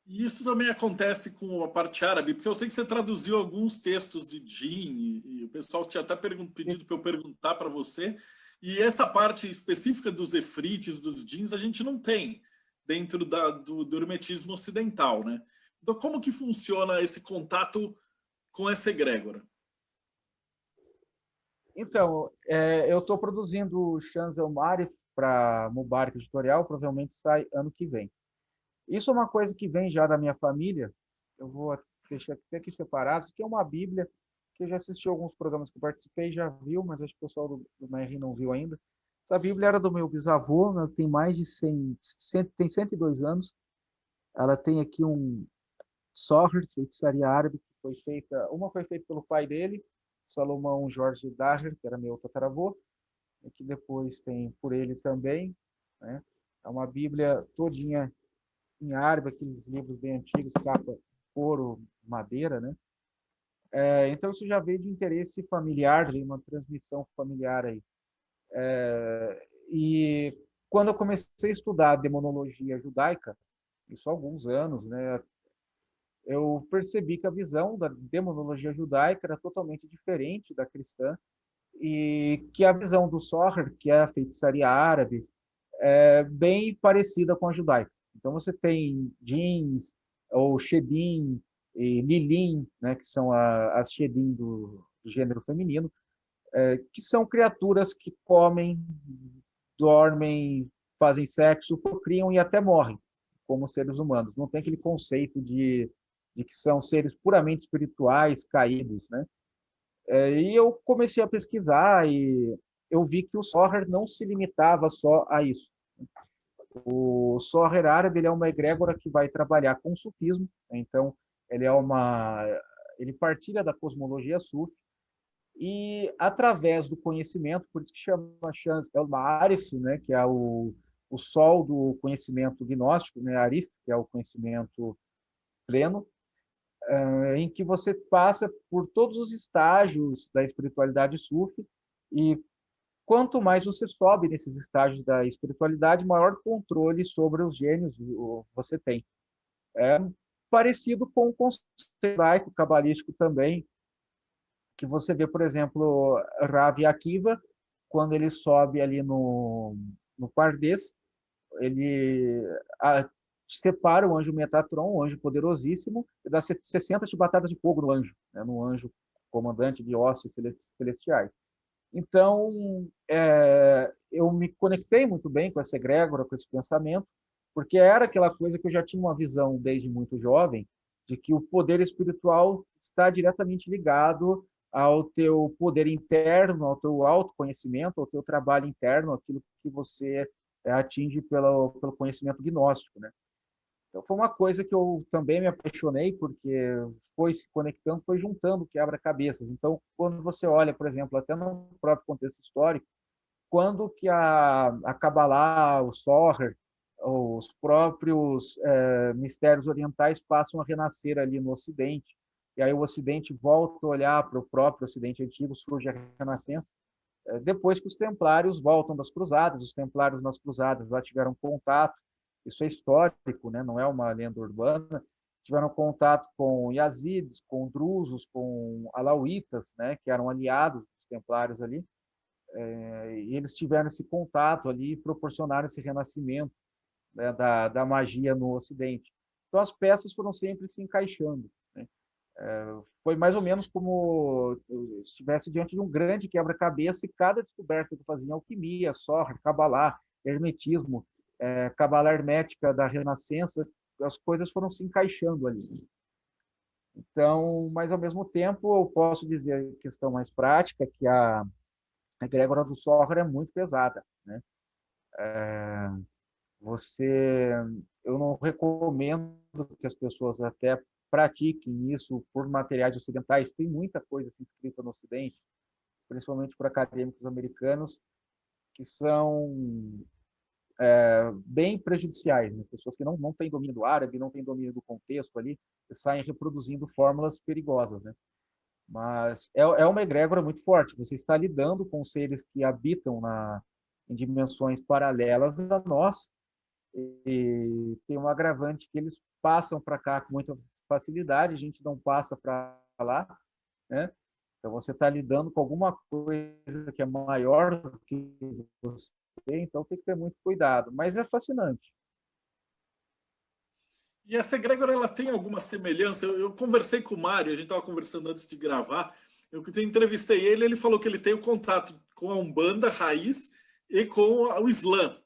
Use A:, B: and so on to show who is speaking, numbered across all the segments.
A: E isso também acontece com a parte árabe, porque eu sei que você traduziu alguns textos de Jin, e o pessoal tinha até pedido para eu perguntar para você, e essa parte específica dos efrites, dos Jins, a gente não tem dentro do hermetismo ocidental, né? Então, como que funciona esse contato com essa egrégora?
B: Então, eu estou produzindo o Shams El Marif para Mubarak Editorial, provavelmente sai ano que vem. Isso é uma coisa que vem já da minha família. Eu vou deixar até aqui separado. Isso aqui é uma Bíblia que eu já assisti alguns programas que eu participei, já viu, mas acho que o pessoal do MR não viu ainda. Essa Bíblia era do meu bisavô, ela tem mais de 100, tem 102 anos. Ela tem aqui um Sohr, feitiçaria árabe, que foi feita, uma foi feita pelo pai dele, Salomão Jorge Daher, que era meu tataravô, e que depois tem por ele também, né? É uma Bíblia todinha em árabe, aqueles livros bem antigos, capa couro, madeira, né? Então isso já veio de interesse familiar, de uma transmissão familiar aí. E quando eu comecei a estudar demonologia judaica, isso há alguns anos, né? Eu percebi que a visão da demonologia judaica era totalmente diferente da cristã e que a visão do Soher, que é a feitiçaria árabe, é bem parecida com a judaica. Então você tem jeans ou shedim e lilim, né, que são as shedim do gênero feminino, que são criaturas que comem, dormem, fazem sexo, procriam e até morrem, como seres humanos. Não tem aquele conceito de que são seres puramente espirituais, caídos, né? E eu comecei a pesquisar e eu vi que o Soher não se limitava só a isso. O Soher árabe ele é uma egrégora que vai trabalhar com o sufismo, né? Então ele partilha da cosmologia sufi e através do conhecimento, por isso que chama Shams el Ma'arif, né, que é o sol do conhecimento gnóstico, né, Arif, que é o conhecimento pleno, em que você passa por todos os estágios da espiritualidade sufi e quanto mais você sobe nesses estágios da espiritualidade, maior controle sobre os gênios você tem. É parecido com o conceito hebraico cabalístico também, que você vê, por exemplo, Rav Akiva, quando ele sobe ali no Pardes, ele separa o anjo Metatron, o anjo poderosíssimo, e dá 60 chibatadas de fogo no anjo, né, no anjo comandante de hostes celestiais. Então, eu me conectei muito bem com essa egrégora, com esse pensamento, porque era aquela coisa que eu já tinha uma visão desde muito jovem, de que o poder espiritual está diretamente ligado ao teu poder interno, ao teu autoconhecimento, ao teu trabalho interno, aquilo que você atinge pelo conhecimento gnóstico, né? Então foi uma coisa que eu também me apaixonei, porque foi se conectando, foi juntando quebra-cabeças. Então, quando você olha, por exemplo, até no próprio contexto histórico, quando que a Kabbalah, o Soher, os próprios mistérios orientais passam a renascer ali no Ocidente, e aí o Ocidente volta a olhar para o próprio Ocidente antigo, surge a Renascença, depois que os templários voltam das cruzadas, os templários nas cruzadas lá tiveram contato, isso é histórico, né? Não é uma lenda urbana, tiveram contato com Yazidis, com drusos, com alauítas, né? Que eram aliados dos templários ali, e eles tiveram esse contato ali e proporcionaram esse renascimento, né, da magia no Ocidente. Então as peças foram sempre se encaixando, né? Foi mais ou menos como eu estivesse diante de um grande quebra-cabeça e cada descoberta que eu fazia em alquimia, Sohr, Kabbalah, hermetismo, Kabbalah hermética da Renascença, as coisas foram se encaixando ali. Então, mas ao mesmo tempo, eu posso dizer, questão mais prática, que a egrégora do Sohr é muito pesada, né? Você, eu não recomendo que as pessoas até pratiquem isso por materiais ocidentais. Tem muita coisa assim, escrita no Ocidente, principalmente por acadêmicos americanos, que são bem prejudiciais, né? Pessoas que não têm domínio do árabe, não têm domínio do contexto ali, saem reproduzindo fórmulas perigosas, né? Mas é uma egrégora muito forte. Você está lidando com seres que habitam em dimensões paralelas a nós, E tem um agravante que eles passam para cá com muita facilidade, a gente não passa para lá, né? Então você está lidando com alguma coisa que é maior do que você, então tem que ter muito cuidado. Mas é fascinante.
A: E essa egrégora, ela tem alguma semelhança? Eu conversei com o Mário, a gente estava conversando antes de gravar, eu entrevistei ele, ele falou que ele tem o contato com a Umbanda raiz e com o Islã.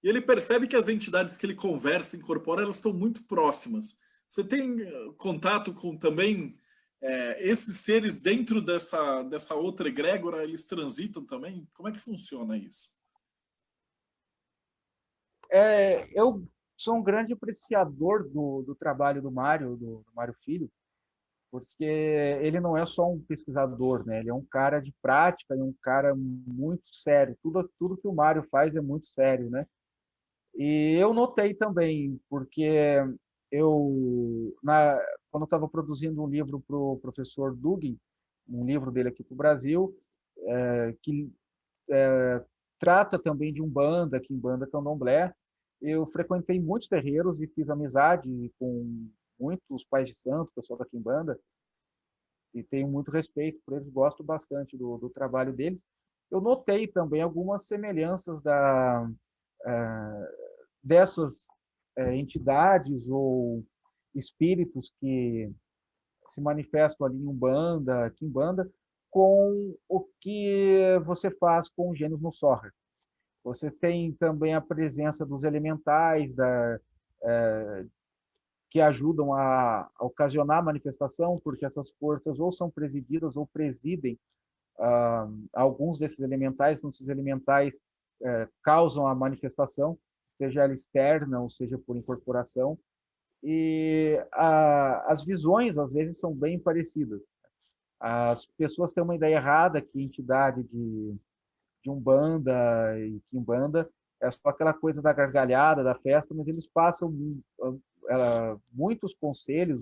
A: E ele percebe que as entidades que ele conversa, incorpora, elas estão muito próximas. Você tem contato com também esses seres dentro dessa outra egrégora? Eles transitam também? Como é que funciona isso?
B: Eu sou um grande apreciador do trabalho do Mário Filho, porque ele não é só um pesquisador, né? Ele é um cara de prática e um cara muito sério. Tudo que o Mário faz é muito sério, né? E eu notei também, porque quando eu estava produzindo um livro para o professor Dugin, um livro dele aqui para o Brasil, que trata também de Umbanda, Quimbanda, Candomblé, eu frequentei muitos terreiros e fiz amizade com muitos pais de santo, pessoal da Quimbanda, e tenho muito respeito por eles, gosto bastante do trabalho deles. Eu notei também algumas semelhanças dessas entidades ou espíritos que se manifestam ali em Umbanda, Quimbanda, com o que você faz com os gênios no Sorra. Você tem também a presença dos elementais que ajudam a ocasionar a manifestação, porque essas forças ou são presididas ou presidem alguns desses elementais, então esses elementais causam a manifestação, seja ela externa ou seja por incorporação, e as visões às vezes são bem parecidas. As pessoas têm uma ideia errada que entidade de Umbanda e Quimbanda é só aquela coisa da gargalhada, da festa, mas eles passam muitos conselhos,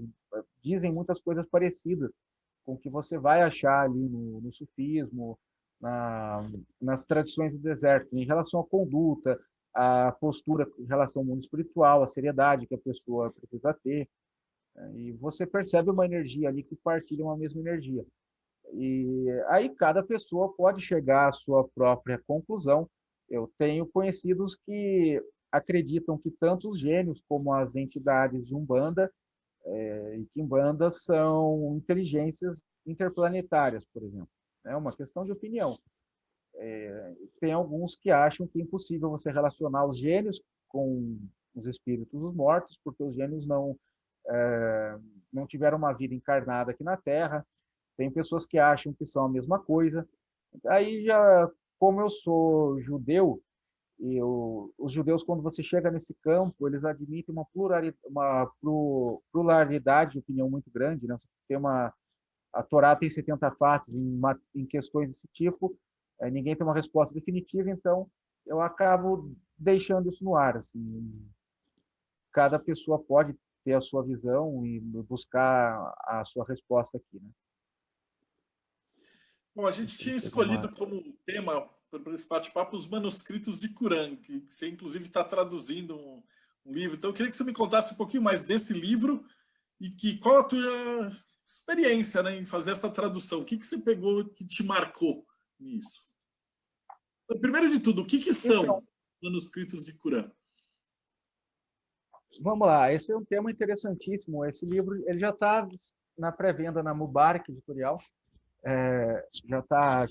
B: dizem muitas coisas parecidas com o que você vai achar ali no sufismo, nas tradições do deserto, em relação à conduta, à postura em relação ao mundo espiritual, a seriedade que a pessoa precisa ter. E você percebe uma energia ali que partilha uma mesma energia. E aí cada pessoa pode chegar à sua própria conclusão. Eu tenho conhecidos que acreditam que tanto os gênios como as entidades de Umbanda e Quimbanda são inteligências interplanetárias, por exemplo. É uma questão de opinião. Tem alguns que acham que é impossível você relacionar os gênios com os espíritos dos mortos, porque os gênios não tiveram uma vida encarnada aqui na Terra. Tem pessoas que acham que são a mesma coisa. Aí já, como eu sou judeu, os judeus, quando você chega nesse campo, eles admitem pluralidade de opinião muito grande, né? Você tem a Torá tem 70 faces em questões desse tipo, ninguém tem uma resposta definitiva, então eu acabo deixando isso no ar. Assim, cada pessoa pode ter a sua visão e buscar a sua resposta aqui, né?
A: Bom, a gente tinha escolhido como tema para esse bate-papo os manuscritos de Corã, que você inclusive está traduzindo um livro. Então eu queria que você me contasse um pouquinho mais desse livro e qual a tua experiência, né, em fazer essa tradução. O que você pegou que te marcou nisso? Então, primeiro de tudo, o que
B: Então,
A: são manuscritos de Corã?
B: vamos lá, esse é um tema interessantíssimo. Esse livro ele já está na pré-venda na Mubarak Editorial, já está,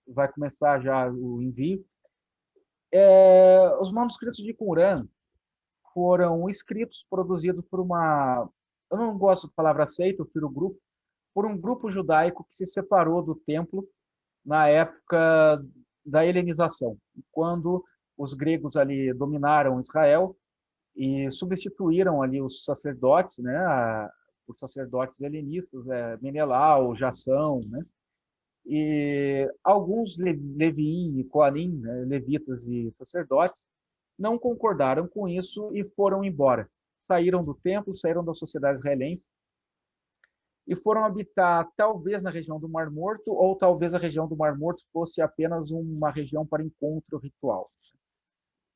B: vai começar já o envio. Os manuscritos de Qumran foram escritos, produzidos por eu não gosto da palavra seita, eu prefiro grupo, por um grupo judaico que se separou do templo na época da helenização, quando os gregos ali dominaram Israel e substituíram ali os sacerdotes, né, os sacerdotes helenistas, Menelau, Jação, né, e alguns Leviim e Coanim, né, levitas e sacerdotes, não concordaram com isso e foram embora. Saíram do templo, saíram da sociedade israelense e foram habitar talvez na região do Mar Morto, ou talvez a região do Mar Morto fosse apenas uma região para encontro ritual.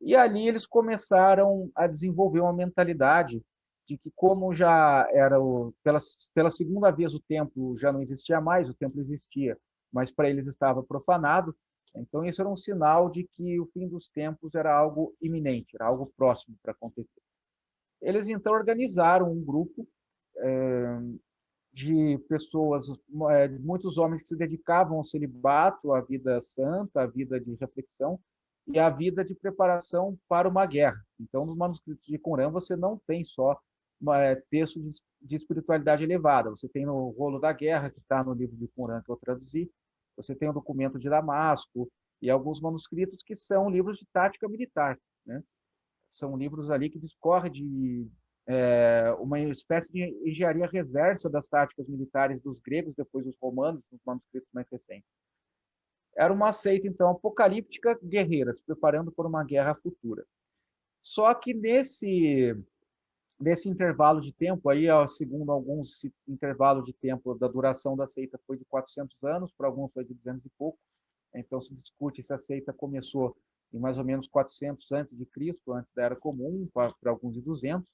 B: E ali eles começaram a desenvolver uma mentalidade de que, como já era pela segunda vez o templo já não existia mais, o templo existia, mas para eles estava profanado. Então isso era um sinal de que o fim dos tempos era algo iminente, era algo próximo para acontecer. Eles então organizaram um grupo de pessoas, muitos homens que se dedicavam ao celibato, à vida santa, à vida de reflexão e à vida de preparação para uma guerra. Então, nos manuscritos de Qumran, você não tem só texto de espiritualidade elevada, você tem o rolo da guerra, que está no livro de Qumran que eu traduzi, você tem o documento de Damasco e alguns manuscritos que são livros de tática militar, né? São livros ali que discorrem de uma espécie de engenharia reversa das táticas militares dos gregos, depois dos romanos, nos manuscritos mais recentes. Era uma seita, então, apocalíptica guerreira, se preparando por uma guerra futura. Só que nesse intervalo de tempo, aí, segundo alguns, esse intervalo de tempo da duração da seita foi de 400 anos, para alguns foi de 200 e pouco. Então, se discute se a seita começou em mais ou menos 400 antes de Cristo, antes da Era Comum, para alguns de 200.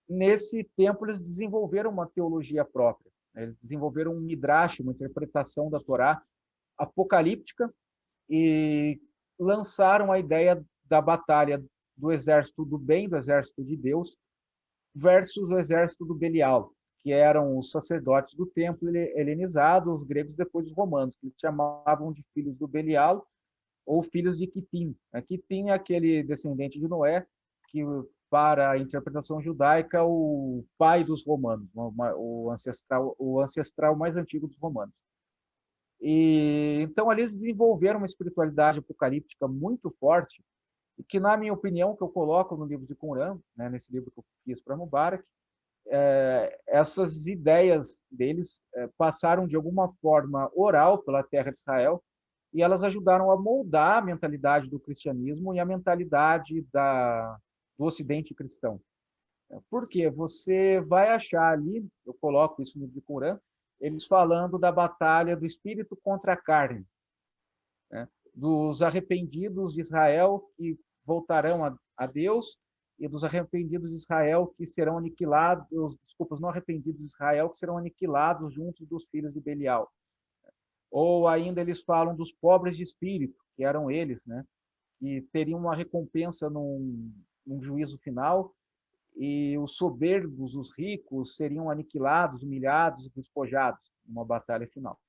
B: Nesse tempo, eles desenvolveram uma teologia própria. Eles desenvolveram um midrash, uma interpretação da Torá apocalíptica, e lançaram a ideia da batalha do exército do bem, do exército de Deus, versus o exército do Belial, que eram os sacerdotes do templo helenizado, os gregos depois os romanos, que eles chamavam de filhos do Belial ou filhos de Quitim. Quitim é aquele descendente de Noé que, para a interpretação judaica, o pai dos romanos, o ancestral mais antigo dos romanos. E então ali eles desenvolveram uma espiritualidade apocalíptica muito forte, e que, na minha opinião, que eu coloco no livro de Qumran, né, nesse livro que eu fiz para Mubarak, essas ideias deles passaram de alguma forma oral pela terra de Israel, e elas ajudaram a moldar a mentalidade do cristianismo e a mentalidade do Ocidente cristão. Porque você vai achar ali, eu coloco isso no livro de Qumran, eles falando da batalha do espírito contra a carne, né? Dos arrependidos de Israel que voltarão a Deus e dos arrependidos de Israel que serão aniquilados, desculpa, os não arrependidos de Israel que serão aniquilados junto dos filhos de Belial. Ou ainda eles falam dos pobres de espírito, que eram eles, né? Que teriam uma recompensa num juízo final, e os soberbos, os ricos, seriam aniquilados, humilhados, despojados numa batalha final.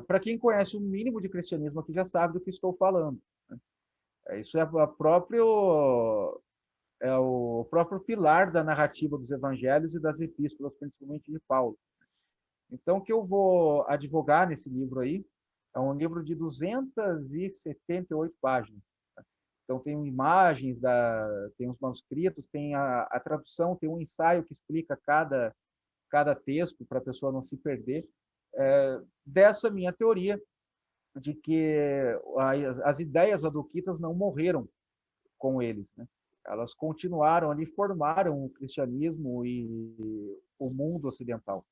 B: Para quem conhece o mínimo de cristianismo aqui já sabe do que estou falando, né? Isso é o próprio pilar da narrativa dos evangelhos e das epístolas, principalmente de Paulo. Então, o que eu vou advogar nesse livro aí é um livro de 278 páginas. Então, tem imagens, tem os manuscritos, tem a tradução, tem um ensaio que explica cada texto para a pessoa não se perder. Dessa minha teoria de que as ideias adoquitas não morreram com eles, né? Elas continuaram ali, formaram o cristianismo e o mundo ocidental.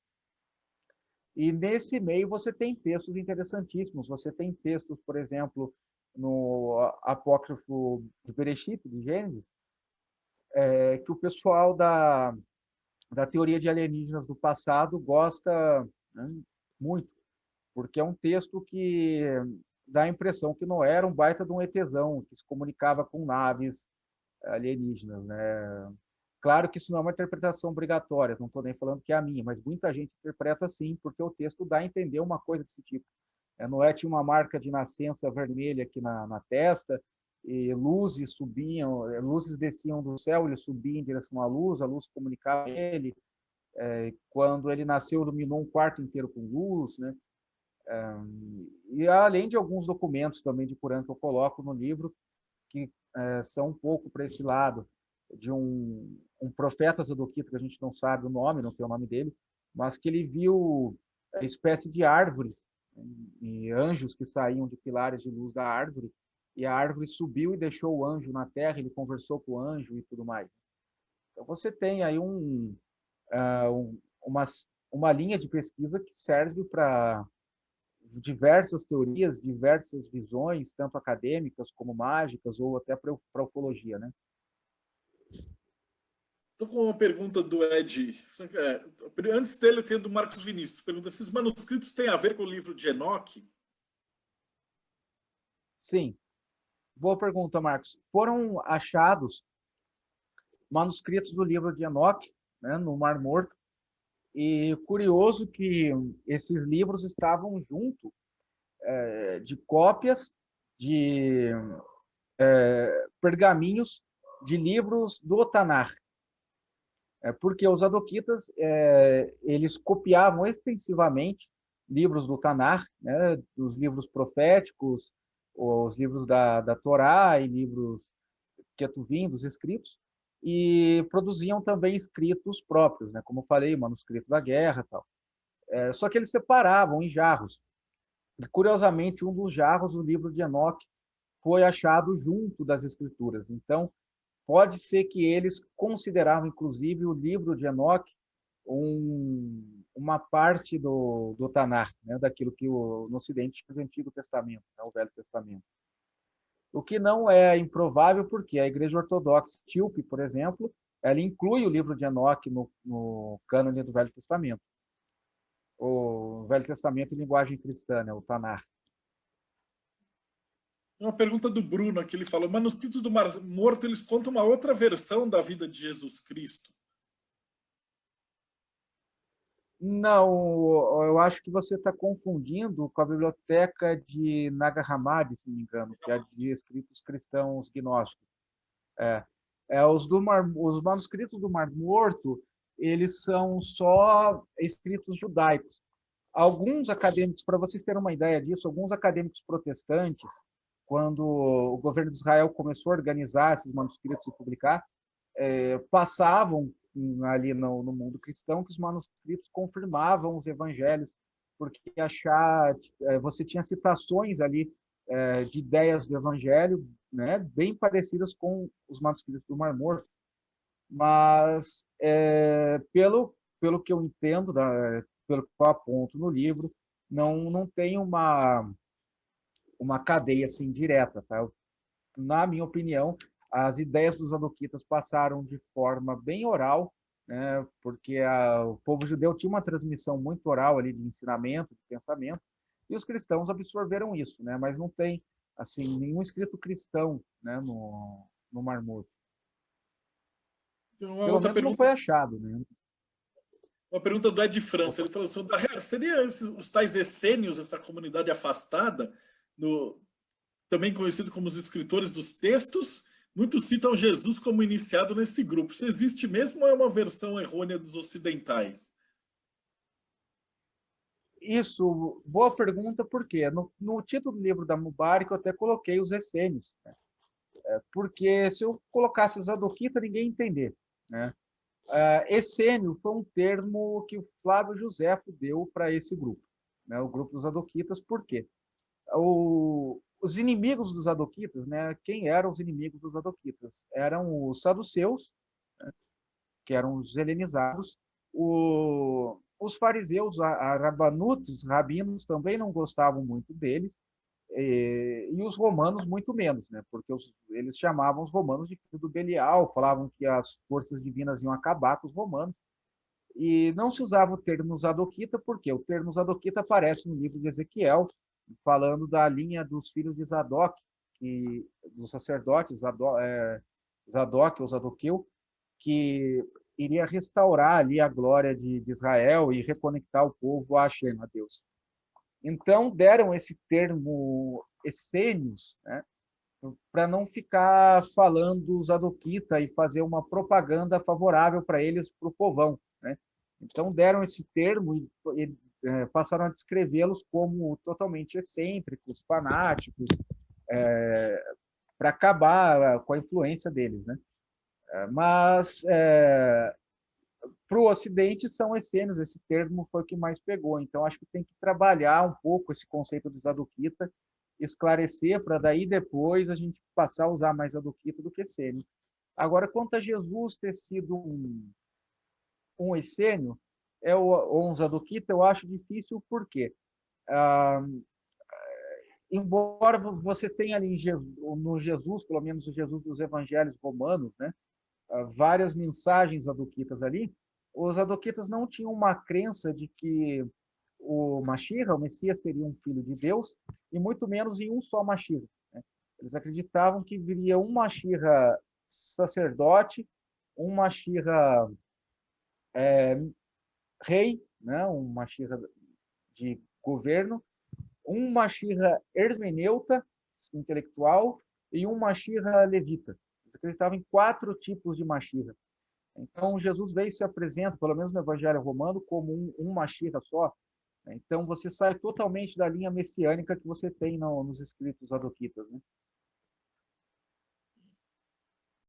B: E nesse meio você tem textos interessantíssimos. Você tem textos, por exemplo, no apócrifo de Bereshit, de Gênesis, que o pessoal da teoria de alienígenas do passado gosta, né, muito, porque é um texto que dá a impressão que Noé era um baita de um ETzão, que se comunicava com naves alienígenas, né? Claro que isso não é uma interpretação obrigatória, não estou nem falando que é a minha, mas muita gente interpreta assim, porque o texto dá a entender uma coisa desse tipo. Noé tinha uma marca de nascença vermelha aqui na testa, e luzes subiam, luzes desciam do céu, ele subia em direção à luz, a luz comunicava com ele. Quando ele nasceu, iluminou um quarto inteiro com luz, né? E além de alguns documentos também de Qumran que eu coloco no livro, que são um pouco para esse lado, de um profeta Zadokita, que a gente não sabe o nome, não tem o nome dele, mas que ele viu a espécie de árvores e anjos que saíam de pilares de luz da árvore, e a árvore subiu e deixou o anjo na terra, ele conversou com o anjo e tudo mais. Então você tem aí uma linha de pesquisa que serve para diversas teorias, diversas visões, tanto acadêmicas como mágicas, ou até para ufologia, né?
A: Estou com uma pergunta do Ed. Antes dele, tem do Marcos Vinícius. Pergunta se os manuscritos têm a ver com o livro de Enoque.
B: Sim, boa pergunta, Marcos. Foram achados manuscritos do livro de Enoque, né, no Mar Morto, e curioso que esses livros estavam junto de cópias de pergaminhos de livros do Tanar. Porque os adoquitas eles copiavam extensivamente livros do Tanar, né, dos livros proféticos, os livros da Torá e livros Ketuvim, dos escritos, e produziam também escritos próprios, né, como eu falei, manuscrito da guerra e tal. Só que eles separavam em jarros. E, curiosamente, um dos jarros do livro de Enoque foi achado junto das escrituras. Então, pode ser que eles consideravam, inclusive, o livro de Enoque uma parte do Tanar, né, daquilo que no Ocidente chama de Antigo Testamento, né, o Velho Testamento. O que não é improvável, porque a Igreja Ortodoxa Etíope, por exemplo, ela inclui o livro de Enoque no cânone do Velho Testamento. O Velho Testamento em linguagem cristã, né, o Tanar.
A: Uma pergunta do Bruno aqui, ele falou: manuscritos do Mar Morto, eles contam uma outra versão da vida de Jesus Cristo.
B: Não, eu acho que você está confundindo com a biblioteca de Nag Hammadi, se não me engano, que é de escritos cristãos gnósticos. É, os manuscritos do Mar Morto, eles são só escritos judaicos. Alguns acadêmicos, para vocês terem uma ideia disso, alguns acadêmicos protestantes, quando o governo de Israel começou a organizar esses manuscritos e publicar, passavam ali no mundo cristão que os manuscritos confirmavam os evangelhos, porque você tinha citações ali de ideias do evangelho, né, bem parecidas com os manuscritos do Mar Morto, mas pelo que eu entendo, pelo que eu aponto no livro, não tem uma cadeia assim direta, tá? Na minha opinião, as ideias dos adoquitas passaram de forma bem oral, né, porque o povo judeu tinha uma transmissão muito oral ali de ensinamento, de pensamento, e os cristãos absorveram isso, né, mas não tem assim nenhum escrito cristão, né, no Mar Morto.
A: Então, uma
B: Pelo
A: outra
B: menos não
A: pergunta,
B: foi achado, né?
A: uma pergunta do Ed França.
B: Opa.
A: Ele falou assim: seria os tais essênios, essa comunidade afastada, também conhecido como os escritores dos textos? Muitos citam Jesus como iniciado nesse grupo. Isso existe mesmo ou é uma versão errônea dos ocidentais?
B: Isso, boa pergunta, por quê? No título do livro da Mubarak eu até coloquei os essênios, né? Porque se eu colocasse Zadoquita, ninguém ia entender, né? Essênio foi um termo que o Flávio Josefo deu para esse grupo, né? O grupo dos Adoquitas, por quê? Os inimigos dos Adoquitas, né? Quem eram os inimigos dos Adoquitas? Eram os saduceus, que eram os helenizados, os fariseus, rabanutos, rabinos, também não gostavam muito deles, e os romanos muito menos, né? Porque eles chamavam os romanos de filho do Belial, falavam que as forças divinas iam acabar com os romanos, e não se usava o termo Zadoquita, porque o termo Zadoquita aparece no livro de Ezequiel, falando da linha dos filhos de Zadok, dos sacerdotes, Zadok ou Zadoqueu, que iria restaurar ali a glória de Israel e reconectar o povo a Hashem, a Deus. Então, deram esse termo essênios, né, para não ficar falando Zadoquita e fazer uma propaganda favorável para eles, para o povão, né? Então, deram esse termo e passaram a descrevê-los como totalmente excêntricos, fanáticos, para acabar com a influência deles, né? Mas para o Ocidente são essênios, esse termo foi o que mais pegou. Então, acho que tem que trabalhar um pouco esse conceito de Zadoquita, esclarecer, para daí depois a gente passar a usar mais Zadoquita do que essênio. Agora, quanto a Jesus ter sido um essênio, ou um Zadoquita, eu acho difícil, por quê? embora você tenha ali no Jesus, pelo menos o Jesus dos evangelhos romanos, né, várias mensagens adoquitas ali, os adoquitas não tinham uma crença de que o Mashiach, o Messias, seria um filho de Deus, e muito menos em um só Mashiach, né? Eles acreditavam que viria um Mashiach sacerdote, um Mashiach rei, né? Um Mashiach de governo, um Mashiach hermeneuta, intelectual, e um Mashiach levita. Eles acreditavam em 4 tipos de Mashiach. Então, Jesus veio e se apresenta, pelo menos no Evangelho Romano, como um Mashiach só. Então, você sai totalmente da linha messiânica que você tem nos escritos adoquitas, né?